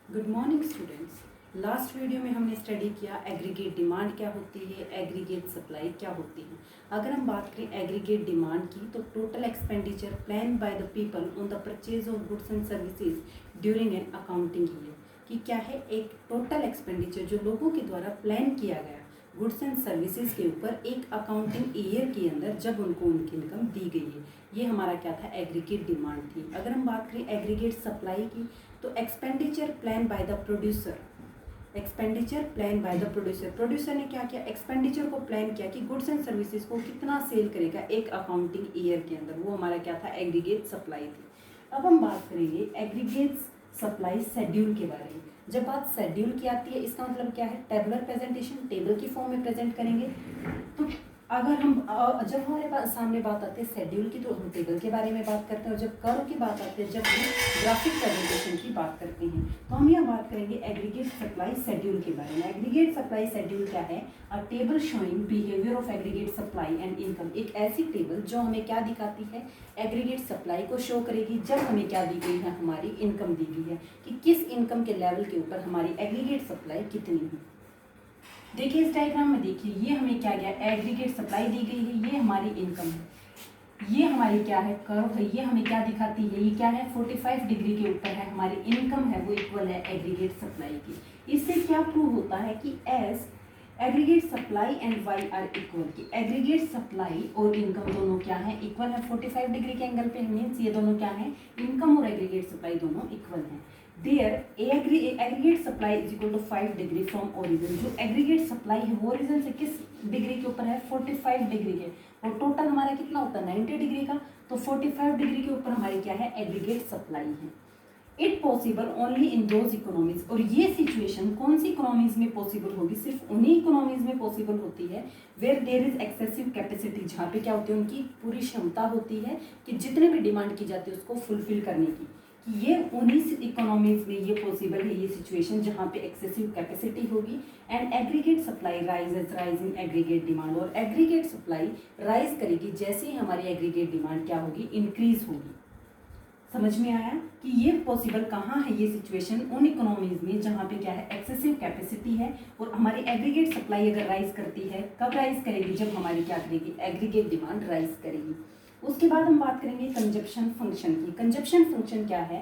Good morning students. Last video में हमने study किया एग्रीगेट डिमांड क्या होती है, एग्रीगेट सप्लाई क्या होती है। अगर हम बात करें एग्रीगेट डिमांड की तो total expenditure plan by the people on the purchase of goods and services during an accounting year. कि क्या है, एक टोटल एक्सपेंडिचर जो लोगों के द्वारा प्लान किया गया गुड्स एंड सर्विसेज के ऊपर एक अकाउंटिंग ईयर के अंदर जब उनको उनकी इनकम दी गई है, ये हमारा क्या था, एग्रीगेट डिमांड थी। अगर हम बात करें एग्रीगेट सप्लाई की तो expenditure plan by the producer, expenditure plan by the producer. Producer ने क्या किया, एक्सपेंडिचर को प्लान किया कि गुड्स एंड सर्विसेज को कितना सेल करेगा एक अकाउंटिंग ईयर के अंदर, वो हमारा क्या था, एग्रीगेट सप्लाई थी। अब हम बात करेंगे एग्रीगेट सप्लाई शेड्यूल के बारे में। जब बात शेड्यूल की आती है इसका मतलब क्या है, टेबुलर प्रेजेंटेशन, टेबल की फॉर्म में प्रेजेंट करेंगे। तो अगर हम जब हमारे पास सामने बात आती है शेड्यूल की तो हम टेबल के बारे में बात करते हैं, और जब कर्व की बात आती है, जब हम ग्राफिक प्रेजेंटेशन की बात करते हैं, तो हम यहाँ बात करेंगे एग्रीगेट सप्लाई शेड्यूल के बारे में। एग्रीगेट सप्लाई शेड्यूल क्या है, अ table showing behaviour of aggregate supply and income. एक ऐसी टेबल जो हमें क्या दिखाती है, एग्रीगेट सप्लाई को शो करेगी जब हमें क्या दी गई है, हमारी इनकम दी गई है कि किस इनकम के लेवल के ऊपर हमारी एग्रीगेट सप्लाई कितनी है। देखिए इस डायग्राम में, देखिए ये हमें क्या गया, एग्रीगेट सप्लाई दी गई है, ये हमारी इनकम है, ये हमारी क्या है, कर्व है, ये हमें क्या दिखाती है, ये क्या है, 45 डिग्री के ऊपर है हमारी इनकम है, वो इक्वल है एग्रीगेट सप्लाई की। इससे क्या प्रूव होता है कि S aggregate supply and Y are equal, की एग्रीगेट सप्लाई और इनकम दोनों क्या है, इक्वल है 45 डिग्री के एंगल पे। मीन्स ये दोनों क्या है, इनकम और एग्रीगेट सप्लाई दोनों इक्वल है। There aggregate supply is equal to 5 degree from origin. जो एग्रीगेट सप्लाई है वो ओरिजिन से किस डिग्री के ऊपर है, 45 डिग्री के, और टोटल हमारा कितना होता है 90 डिग्री का, तो 45 डिग्री के ऊपर हमारी क्या है, एग्रीगेट सप्लाई है। It possible only in those economies, और ये सिचुएशन कौन सी इकोनॉमीज में पॉसिबल होगी, सिर्फ उन्हीं इकोनॉमीज में पॉसिबल होती है where there is excessive capacity, जहाँ पे क्या होती है, उनकी पूरी क्षमता होती है कि जितने भी डिमांड की जाती है उसको फुलफिल करने की। कि ये उन्हीं इकोनॉमीज में ये पॉसिबल है, ये सिचुएशन जहाँ पे एक्सेसिव कैपेसिटी होगी and aggregate supply rises rising aggregate demand, और एग्रीगेट सप्लाई राइज करेगी जैसे ही हमारी एग्रीगेट डिमांड क्या होगी, इंक्रीज होगी। समझ में आया कि ये पॉसिबल कहाँ है, ये सिचुएशन उन इकोनॉमीज में जहाँ पे क्या है, एक्सेसिव कैपेसिटी है और हमारी एग्रीगेट सप्लाई अगर राइज करती है, कब राइज करेगी, जब हमारी क्या करेगी, एग्रीगेट डिमांड राइज करेगी। उसके बाद हम बात करेंगे कंजप्शन फंक्शन की। कंजप्शन फंक्शन क्या है,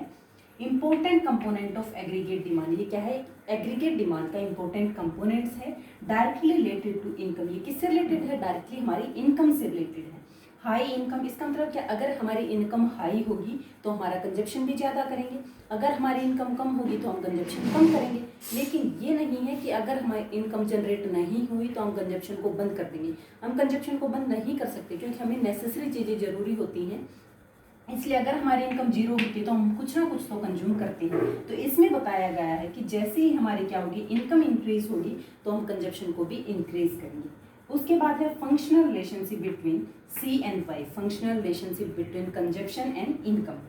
important component of aggregate demand. ये क्या है, एग्रीगेट डिमांड का इंपॉर्टेंट कंपोनेंट्स है, डायरेक्टली रिलेटेड टू इनकम। ये किससे रिलेटेड है, डायरेक्टली हमारी इनकम से रिलेटेड है। हाई इनकम, इसका मतलब क्या, अगर हमारी इनकम हाई होगी तो हमारा कंजप्शन भी ज़्यादा करेंगे, अगर हमारी इनकम कम होगी तो हम कंजप्शन कम करेंगे। लेकिन ये नहीं है कि अगर हमारी इनकम जनरेट नहीं हुई तो हम कंजप्शन को बंद कर देंगे। हम कंजप्शन को बंद नहीं कर सकते क्योंकि हमें नेसेसरी चीज़ें जरूरी होती हैं, इसलिए अगर हमारी इनकम जीरो होती है तो हम कुछ ना कुछ तो कंज्यूम करते हैं। तो इसमें बताया गया है कि जैसे ही हमारी क्या होगी, इनकम इंक्रीज होगी तो हम कंजप्शन को भी इंक्रीज करेंगे। उसके बाद है functional relationship between C and Y, functional relationship between consumption and income.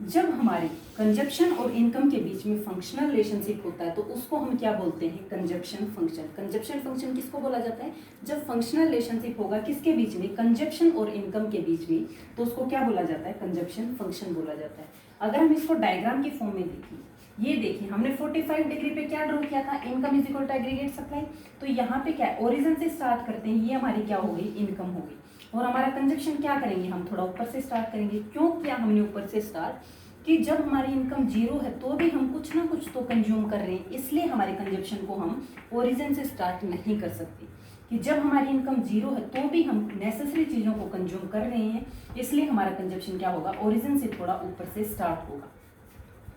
जब हमारे कंजप्शन और इनकम के बीच में फंक्शनल रिलेशनशिप होता है तो उसको हम क्या बोलते हैं, कंजप्शन फंक्शन। कंजप्शन फंक्शन किसको बोला जाता है, जब फंक्शनल रिलेशनशिप होगा किसके बीच में, कंजप्शन और इनकम के बीच में, तो उसको क्या बोला जाता है, कंजप्शन फंक्शन बोला जाता है। अगर हम इसको डायग्राम की फॉर्म में देखें, ये देखिए हमने 45 डिग्री पे क्या ड्रॉ किया था, income is equal to aggregate supply. तो यहाँ पे क्या है, ओरिजिन से स्टार्ट करते हैं, ये हमारी क्या हो गई, इनकम हो गई, और हमारा कंजप्शन क्या करेंगे, हम थोड़ा ऊपर से स्टार्ट करेंगे। क्यों किया हमने ऊपर से स्टार्ट, कि जब हमारी इनकम जीरो है तो भी हम कुछ ना कुछ तो कंज्यूम कर रहे हैं, इसलिए हमारे कंजप्शन को हम ओरिजिन से स्टार्ट नहीं कर सकते। कि जब हमारी इनकम जीरो है तो भी हम नेसेसरी चीज़ों को कंज्यूम कर रहे हैं, इसलिए हमारा कंजप्शन क्या होगा, ओरिजिन से थोड़ा ऊपर से स्टार्ट होगा।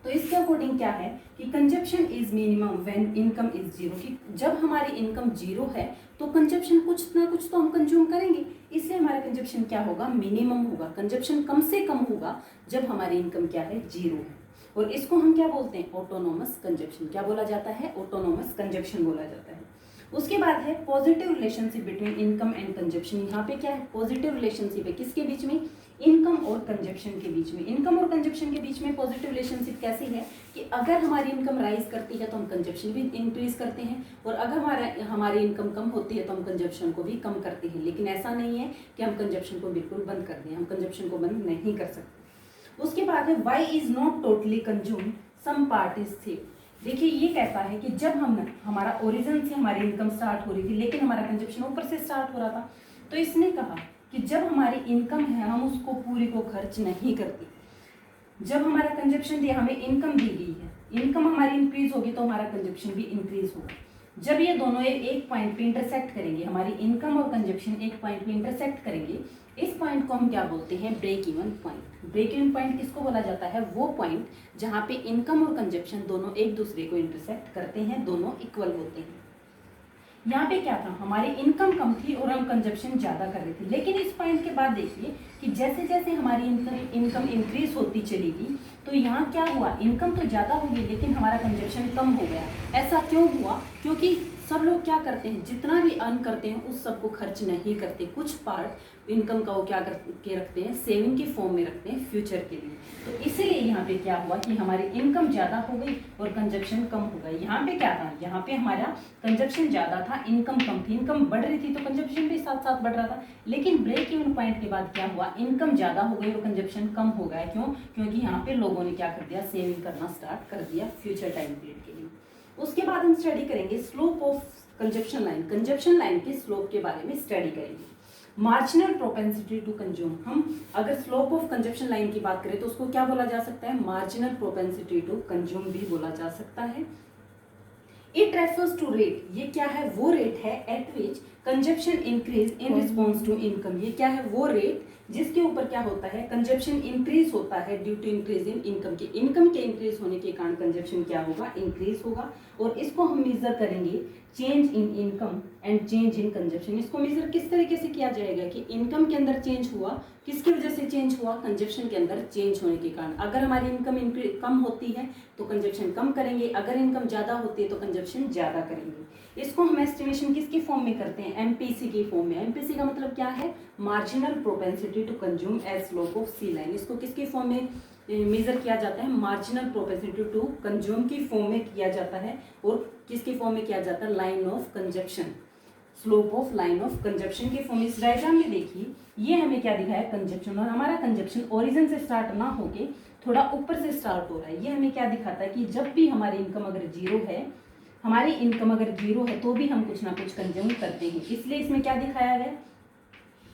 तो इसके अकॉर्डिंग क्या है कि consumption is minimum when income is zero, कि जब हमारी इनकम जीरो है तो कंजप्शन कुछ ना कुछ तो हम कंज्यूम करेंगे, इसलिए हमारा कंजप्शन क्या होगा, मिनिमम होगा। कंजप्शन कम से कम होगा जब हमारी इनकम क्या है, जीरो है, और इसको हम क्या बोलते हैं, ऑटोनोमस कंजप्शन। क्या बोला जाता है, ऑटोनोमस कंजप्शन बोला जाता है। उसके बाद है positive relationship between income and consumption. यहाँ पे क्या है, पॉजिटिव रिलेशनशिप है, किसके बीच में, इनकम और कंजप्शन के बीच में। इनकम और कंजप्शन के बीच में पॉजिटिव रिलेशनशिप कैसी है, कि अगर हमारी इनकम राइज करती है तो हम कंजप्शन भी इंक्रीज करते हैं, और अगर हमारी इनकम कम होती है तो हम कंजप्शन को भी कम करते हैं। लेकिन ऐसा नहीं है कि हम कंजप्शन को बिल्कुल बंद कर दें, हम कंजप्शन को बंद नहीं कर सकते। उसके बाद है Y is not totally consume some part is save. देखिए ये कहता है कि जब हमारा ओरिजिन से हमारी इनकम स्टार्ट हो रही थी लेकिन हमारा कंजप्शन ऊपर से स्टार्ट हो रहा था, तो इसने कहा कि जब हमारी इनकम है हम उसको पूरी को खर्च नहीं करते। जब हमारा कंजप्शन दिया, हमें इनकम दी गई है, इनकम हमारी इंक्रीज होगी तो हमारा कंजप्शन भी इंक्रीज होगा। जब ये दोनों एक पॉइंट पे इंटरसेक्ट करेंगे, हमारी इनकम और कंजप्शन एक पॉइंट पे इंटरसेक्ट करेंगे, इस पॉइंट को हम क्या बोलते हैं? Break even point. Break even point किसको बोला जाता है? वो पॉइंट जहाँ पे इनकम और कंजप्शन दोनों एक दूसरे को इंटरसेक्ट करते हैं, दोनों इक्वल होते हैं। यहाँ पे क्या था, हमारी इनकम कम थी और हम कंजप्शन ज़्यादा कर रहे थे। लेकिन इस पॉइंट के बाद देखिए कि जैसे जैसे हमारी इनकम इंक्रीज होती चलेगी, तो यहाँ क्या हुआ, इनकम तो ज़्यादा होगी लेकिन हमारा कंजप्शन कम हो गया। ऐसा क्यों हुआ? क्योंकि सब लोग क्या करते हैं, जितना भी अर्न करते हैं उस सबको खर्च नहीं करते, कुछ पार्ट इनकम का वो क्या करके रखते हैं, सेविंग के फॉर्म में रखते हैं फ्यूचर के लिए। तो इसीलिए यहाँ पे क्या हुआ कि हमारी इनकम ज़्यादा हो गई और कंजप्शन कम हो गई। यहाँ पे क्या था, यहाँ पे हमारा कंजप्शन ज़्यादा था, इनकम कम थी। इनकम बढ़ रही थी तो कंजप्शन भी साथ साथ बढ़ रहा था। लेकिन ब्रेक इवन पॉइंट के बाद क्या हुआ, इनकम ज़्यादा हो गई और कंजप्शन कम हो गया। क्यों? क्योंकि यहाँ पे लोगों ने क्या कर दिया, सेविंग करना स्टार्ट कर दिया फ्यूचर टाइम पीरियड के लिए। उसके बाद हम स्टडी करेंगे slope of consumption line. Consumption line के स्लोप के बारे में स्टडी करेंगे। मार्जिनल प्रोपेंसिटी टू कंज्यूम, हम अगर स्लोप ऑफ कंजप्शन लाइन की बात करें तो उसको क्या बोला जा सकता है? मार्जिनल प्रोपेंसिटी टू कंज्यूम भी बोला जा सकता है। इट रेफर्स टू रेट, ये क्या है? वो रेट है at which consumption increase in response to income. ये क्या है? वो रेट जिसके ऊपर क्या होता है, कंजप्शन इंक्रीज होता है due to increase in income के। इनकम के इंक्रीज होने के कारण कंजप्शन क्या होगा, इंक्रीज होगा। और इसको हम मेजर करेंगे change in income and change in consumption. इसको मेजर किस तरीके से किया जाएगा कि इनकम के अंदर चेंज हुआ, किसकी वजह से चेंज हुआ, कंजप्शन के अंदर चेंज होने के कारण। अगर हमारी इनकम कम होती है तो कंजप्शन कम करेंगे, अगर इनकम ज़्यादा होती है तो कंजप्शन ज़्यादा करेंगे। इसको हम एस्टिमेशन किसकी फॉर्म में करते हैं? एमपीसी की फॉर्म में। एमपीसी का मतलब क्या है? Marginal propensity to consume as slope of C line. इसको किसकी फॉर्म में मेजर किया जाता है? मार्जिनल प्रोपेंसिटी टू कंज्यूम की फॉर्म में किया जाता है। और किसकी फॉर्म में किया जाता है? Line of consumption, slope of line of consumption की फॉर्म। इस डायग्राम में देखिए ये हमें क्या दिखा है, कंजप्शन। और हमारा कंजप्शन ओरिजिन से स्टार्ट ना होके थोड़ा ऊपर से स्टार्ट हो रहा है। ये हमें क्या दिखाता है कि जब भी हमारी इनकम अगर जीरो है, हमारी इनकम अगर जीरो है तो भी हम कुछ ना कुछ कंज्यूम करते हैं। इसलिए इसमें क्या दिखाया गया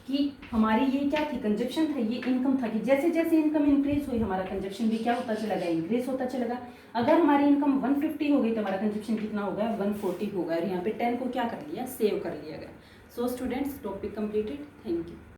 कि हमारी ये क्या थी, कंजप्शन था, ये इनकम था कि जैसे जैसे इनकम इंक्रीज हुई हमारा कंजप्शन भी क्या होता चलेगा, इंक्रीज होता चलेगा। अगर हमारी इनकम 150 हो गई तो हमारा कंजप्शन कितना हो गया, 140 हो गया। और यहाँ पे 10 को क्या कर लिया, सेव कर लिया गया। So students, topic completed. Thank you.